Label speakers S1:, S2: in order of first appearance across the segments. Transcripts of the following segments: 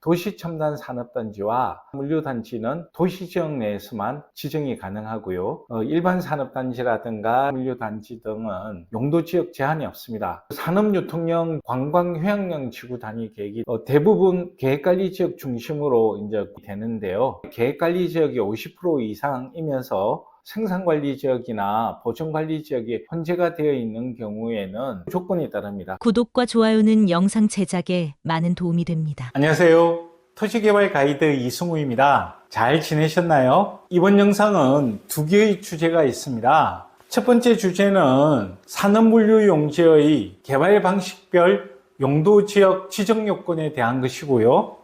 S1: 도시첨단산업단지와 물류단지는 도시지역 내에서만 지정이 가능하고요. 일반 산업단지라든가 물류단지 등은 용도지역 제한이 없습니다. 산업유통형, 관광휴양용 지구 단위 계획이 대부분 계획관리지역 중심으로 이제 되는데요. 계획관리지역이 50% 이상이면서 생산관리지역이나 보존관리지역이 혼재가 되어 있는 경우에는 조건이 따릅니다.
S2: 구독과 좋아요는 영상 제작에 많은 도움이 됩니다.
S1: 안녕하세요. 토지개발 가이드 이승우입니다. 잘 지내셨나요? 이번 영상은 두 개의 주제가 있습니다. 첫 번째 주제는 산업물류용지의 개발 방식별 용도지역 지정 요건에 대한 것이고요.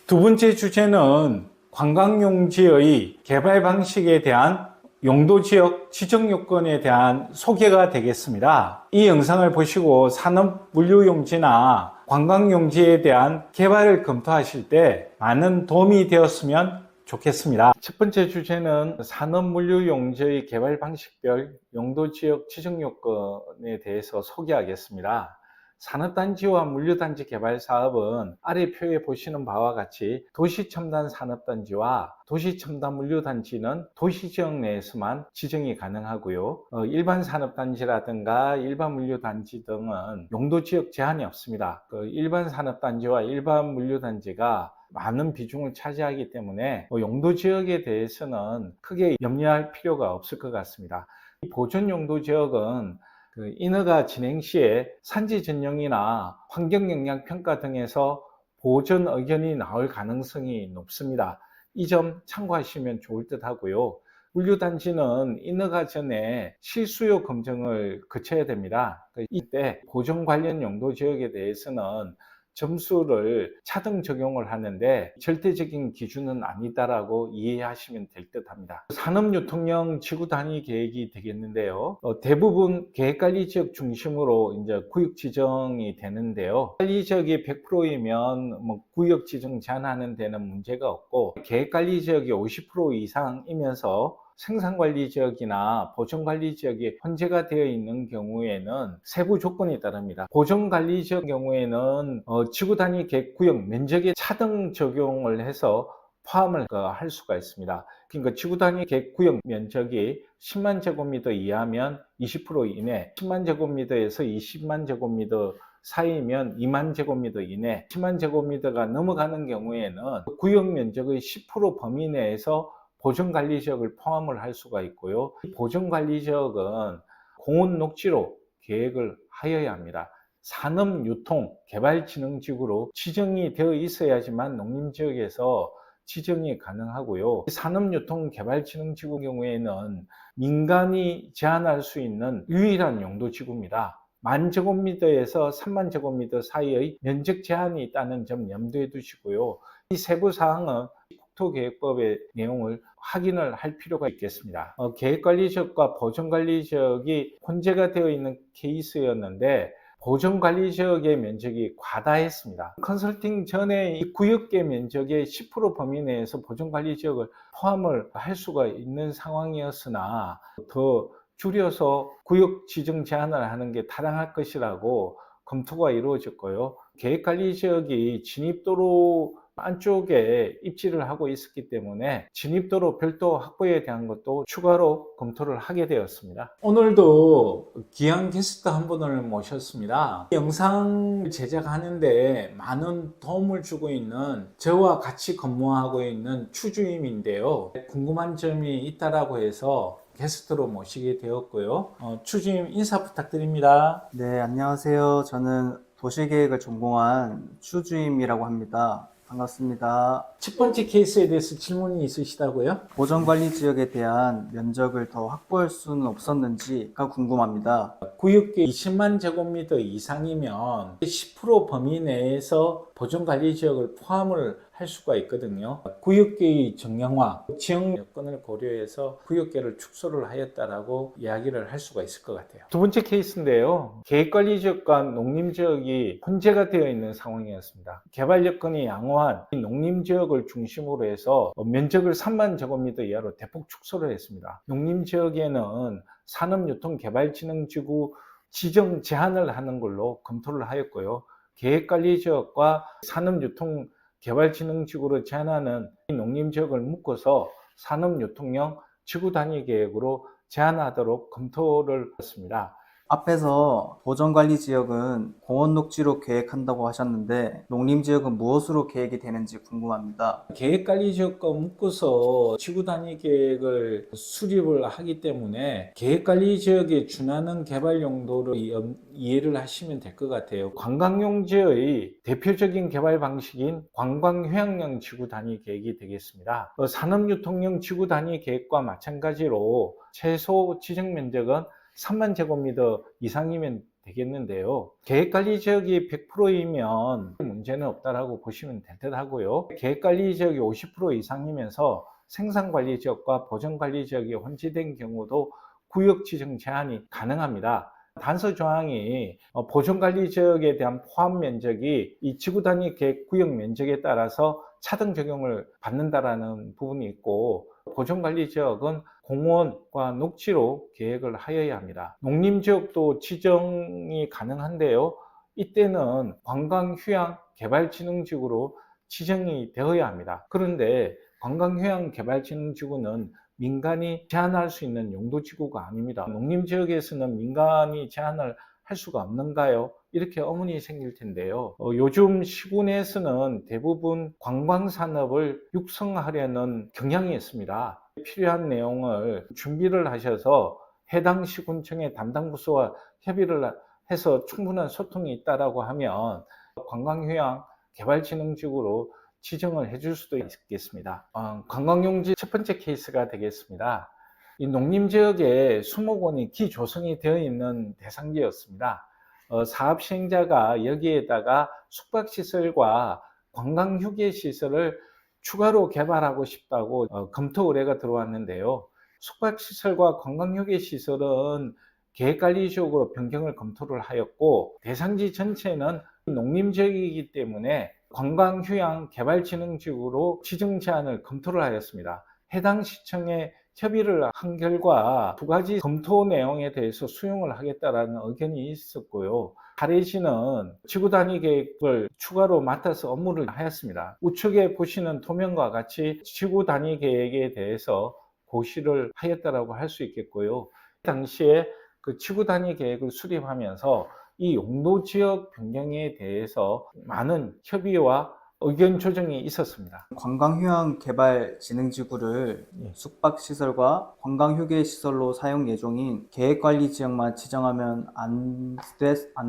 S1: 두 번째 주제는 관광용지의 개발 방식에 대한 용도지역 지정 요건에 대한 소개가 되겠습니다. 이 영상을 보시고 산업물류용지나 관광용지에 대한 개발을 검토하실 때 많은 도움이 되었으면 좋겠습니다. 첫 번째 주제는 산업물류용지의 개발 방식별 용도지역 지정 요건에 대해서 소개하겠습니다. 산업단지와 물류단지 개발 사업은 아래 표에 보시는 바와 같이 도시첨단 산업단지와 도시첨단 물류단지는 도시지역 내에서만 지정이 가능하고요. 일반 산업단지라든가 일반 물류단지 등은 용도지역 제한이 없습니다. 일반 산업단지와 일반 물류단지가 많은 비중을 차지하기 때문에 용도지역에 대해서는 크게 염려할 필요가 없을 것 같습니다. 이 보존용도지역은 인허가 진행 시에 산지 전형이나 환경영향평가 등에서 보전 의견이 나올 가능성이 높습니다. 이 점 참고하시면 좋을 듯 하고요. 물류단지는 인허가 전에 실수요 검증을 거쳐야 됩니다. 이때 보전 관련 용도지역에 대해서는 점수를 차등 적용을 하는데 절대적인 기준은 아니다라고 이해하시면 될 듯 합니다. 산업유통형 지구 단위 계획이 되겠는데요. 대부분 계획관리지역 중심으로 이제 구역 지정이 되는데요. 관리지역이 100%이면 구역 지정 제한하는 데는 문제가 없고, 계획관리지역이 50% 이상이면서 생산관리지역이나 보존관리지역이 혼재가 되어 있는 경우에는 세부 조건이 따릅니다. 보존관리지역 경우에는 지구 단위 계획구역 면적에 차등 적용을 해서 포함을 할 수가 있습니다. 그러니까 지구 단위 계획구역 면적이 10만 제곱미터 이하면 20% 이내, 10만 제곱미터에서 20만 제곱미터 사이면 2만 제곱미터 이내, 10만 제곱미터가 넘어가는 경우에는 구역 면적의 10% 범위 내에서 보존관리지역을 포함을 할 수가 있고요. 이 보존관리지역은 공원 녹지로 계획을 하여야 합니다. 산업유통개발진흥지구로 지정이 되어 있어야지만 농림지역에서 지정이 가능하고요. 산업유통개발진흥지구 경우에는 민간이 제한할 수 있는 유일한 용도지구입니다. 10,000제곱미터에서 30,000제곱미터 사이의 면적 제한이 있다는 점 염두에 두시고요. 이 세부 사항은 국토계획법의 내용을 확인을 할 필요가 있겠습니다. 계획관리지역과 보존관리지역이 혼재가 되어 있는 케이스였는데 보존관리지역의 면적이 과다했습니다. 컨설팅 전에 이 구역계 면적의 10% 범위 내에서 보존관리지역을 포함을 할 수가 있는 상황이었으나 더 줄여서 구역 지정 제한을 하는 게 타당할 것이라고 검토가 이루어졌고요. 계획관리지역이 진입도로 안쪽에 입지를 하고 있었기 때문에 진입도로 별도 확보에 대한 것도 추가로 검토를 하게 되었습니다. 오늘도 귀한 게스트 한 분을 모셨습니다. 영상 제작하는데 많은 도움을 주고 있는 저와 같이 근무하고 있는 추주임인데요. 궁금한 점이 있다라고 해서 게스트로 모시게 되었고요. 추주임 인사 부탁드립니다.
S3: 네, 안녕하세요. 저는 도시계획을 전공한 추주임이라고 합니다. 반갑습니다.
S1: 첫 번째 케이스에 대해서 질문이 있으시다고요?
S3: 보전관리지역에 대한 면적을 더 확보할 수는 없었는지가 궁금합니다.
S1: 구역계 20만 제곱미터 이상이면 10% 범위 내에서 보존관리지역을 포함을 할 수가 있거든요. 구역계의 정량화, 지역 여건을 고려해서 구역계를 축소를 하였다라고 이야기를 할 수가 있을 것 같아요. 두 번째 케이스인데요. 계획관리지역과 농림지역이 혼재가 되어 있는 상황이었습니다. 개발 여건이 양호한 농림지역을 중심으로 해서 면적을 3만 제곱미터 이하로 대폭 축소를 했습니다. 농림지역에는 산업유통개발진흥지구 지정 제한을 하는 걸로 검토를 하였고요. 계획관리지역과 산업유통 개발진흥지구로 제한하는 농림지역을 묶어서 산업유통형 지구 단위 계획으로 제한하도록 검토를 했습니다.
S3: 앞에서 보전관리지역은 공원녹지로 계획한다고 하셨는데 농림지역은 무엇으로 계획이 되는지 궁금합니다.
S1: 계획관리지역과 묶어서 지구 단위 계획을 수립을 하기 때문에 계획관리지역에 준하는 개발 용도로 이해를 하시면 될 것 같아요. 관광용지의 대표적인 개발 방식인 관광휴양형 지구 단위 계획이 되겠습니다. 산업유통형 지구 단위 계획과 마찬가지로 최소 지정 면적은 3만 제곱미터 이상이면 되겠는데요. 계획관리지역이 100%이면 문제는 없다라고 보시면 될 듯 하고요. 계획관리지역이 50% 이상이면서 생산관리지역과 보전관리지역이 혼재된 경우도 구역 지정 제한이 가능합니다. 단서 조항이 보존관리지역에 대한 포함 면적이 이 지구 단위 계획 구역 면적에 따라서 차등 적용을 받는다라는 부분이 있고, 보존관리지역은 공원과 녹지로 계획을 하여야 합니다. 농림지역도 지정이 가능한데요. 이때는 관광휴양 개발진흥지구로 지정이 되어야 합니다. 그런데 관광휴양 개발진흥지구는 민간이 제한할 수 있는 용도지구가 아닙니다. 농림지역에서는 민간이 제한을 할 수가 없는가요? 이렇게 의문이 생길 텐데요. 요즘 시군에서는 대부분 관광산업을 육성하려는 경향이 있습니다. 필요한 내용을 준비를 하셔서 해당 시군청의 담당 부서와 협의를 해서 충분한 소통이 있다라고 하면 관광휴양 개발진흥지구로 지정을 해줄 수도 있겠습니다. 관광용지 첫 번째 케이스가 되겠습니다. 이 농림지역에 수목원이 기조성이 되어 있는 대상지였습니다. 사업 시행자가 여기에다가 숙박시설과 관광휴게시설을 추가로 개발하고 싶다고 검토 의뢰가 들어왔는데요. 숙박시설과 관광휴게시설은 계획관리지역으로 변경을 검토를 하였고, 대상지 전체는 농림지역이기 때문에 관광휴양 개발진흥지구로 지정 제한을 검토를 하였습니다. 해당 시청에 협의를 한 결과 두 가지 검토 내용에 대해서 수용을 하겠다라는 의견이 있었고요. 사례지는 지구 단위 계획을 추가로 맡아서 업무를 하였습니다. 우측에 보시는 도면과 같이 지구 단위 계획에 대해서 고시를 하였다라고 할 수 있겠고요. 당시에 그 지구 단위 계획을 수립하면서 이 용도 지역 변경에 대해서 많은 협의와 의견 조정이 있었습니다.
S3: 관광휴양 개발진흥지구를 숙박시설과 관광휴게시설로 사용 예정인 계획관리지역만 지정하면 안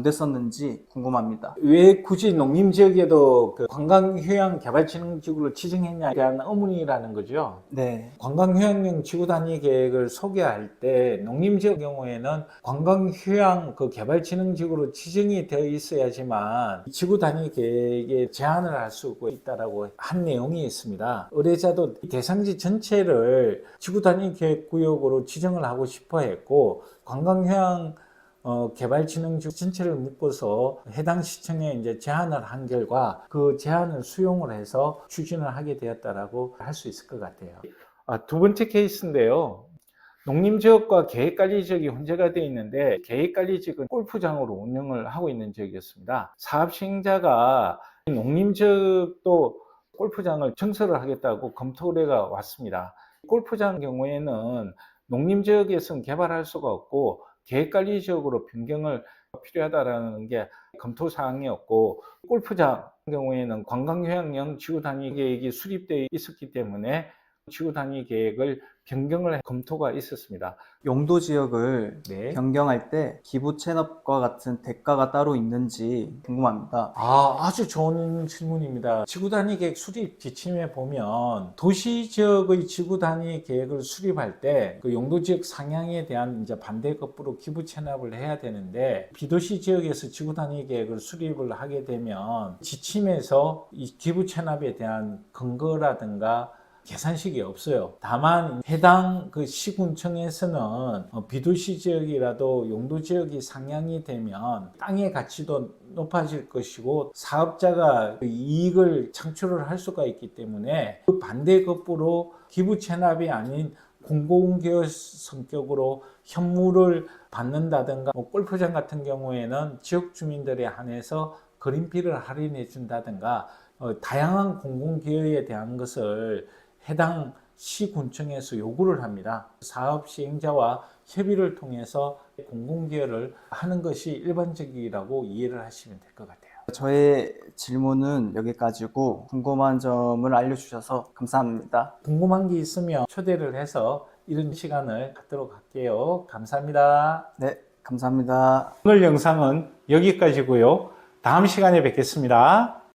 S3: 됐었는지 궁금합니다.
S1: 왜 굳이 농림지역에도 그 관광휴양 개발진흥지구를 지정했냐에 대한 의문이라는 거죠.
S3: 네.
S1: 관광휴양용 지구 단위 계획을 소개할 때 농림지역 경우에는 관광휴양 그 개발진흥지구로 지정이 되어 있어야지만 지구 단위 계획에 제한을 할 수 있다라고 한 내용이 있습니다. 의뢰자도 대상지 전체를 지구 단위 계획 구역으로 지정을 하고 싶어 했고, 관광휴양 개발진흥지구 전체를 묶어서 해당 시청에 이제 제한을 한 결과 그 제한을 수용을 해서 추진을 하게 되었다라고 할 수 있을 것 같아요. 두 번째 케이스인데요. 농림지역과 계획관리지역이 혼재가 되어 있는데, 계획관리지역은 골프장으로 운영을 하고 있는 지역이었습니다. 사업 시행자가 농림지역도 골프장을 증설을 하겠다고 검토 의뢰가 왔습니다. 골프장 경우에는 농림지역에서는 개발할 수가 없고 계획관리지역으로 변경을 필요하다라는 게 검토 사항이었고, 골프장 경우에는 관광휴양용 지구 단위 계획이 수립되어 있었기 때문에 지구 단위 계획을 변경을 검토가 있었습니다.
S3: 용도 지역을 변경할 때 기부 체납과 같은 대가가 따로 있는지 궁금합니다.
S1: 아주 좋은 질문입니다. 지구 단위 계획 수립 지침에 보면 도시 지역의 지구 단위 계획을 수립할 때 그 용도 지역 상향에 대한 이제 반대급부로 기부 체납을 해야 되는데, 비도시 지역에서 지구 단위 계획을 수립을 하게 되면 지침에서 이 기부 체납에 대한 근거라든가 계산식이 없어요. 다만 해당 그 시군청에서는 비도시 지역이라도 용도 지역이 상향이 되면 땅의 가치도 높아질 것이고 사업자가 이익을 창출을 할 수가 있기 때문에 그 반대급부로 기부 체납이 아닌 공공기여 성격으로 현물을 받는다든가, 골프장 같은 경우에는 지역 주민들에 한해서 그린피를 할인해 준다든가 다양한 공공기여에 대한 것을 해당 시군청에서 요구를 합니다. 사업 시행자와 협의를 통해서 공공기여를 하는 것이 일반적이라고 이해를 하시면 될 것 같아요.
S3: 저의 질문은 여기까지고 궁금한 점을 알려주셔서 감사합니다.
S1: 궁금한 게 있으면 초대를 해서 이런 시간을 갖도록 할게요. 감사합니다.
S3: 네, 감사합니다.
S1: 오늘 영상은 여기까지고요. 다음 시간에 뵙겠습니다.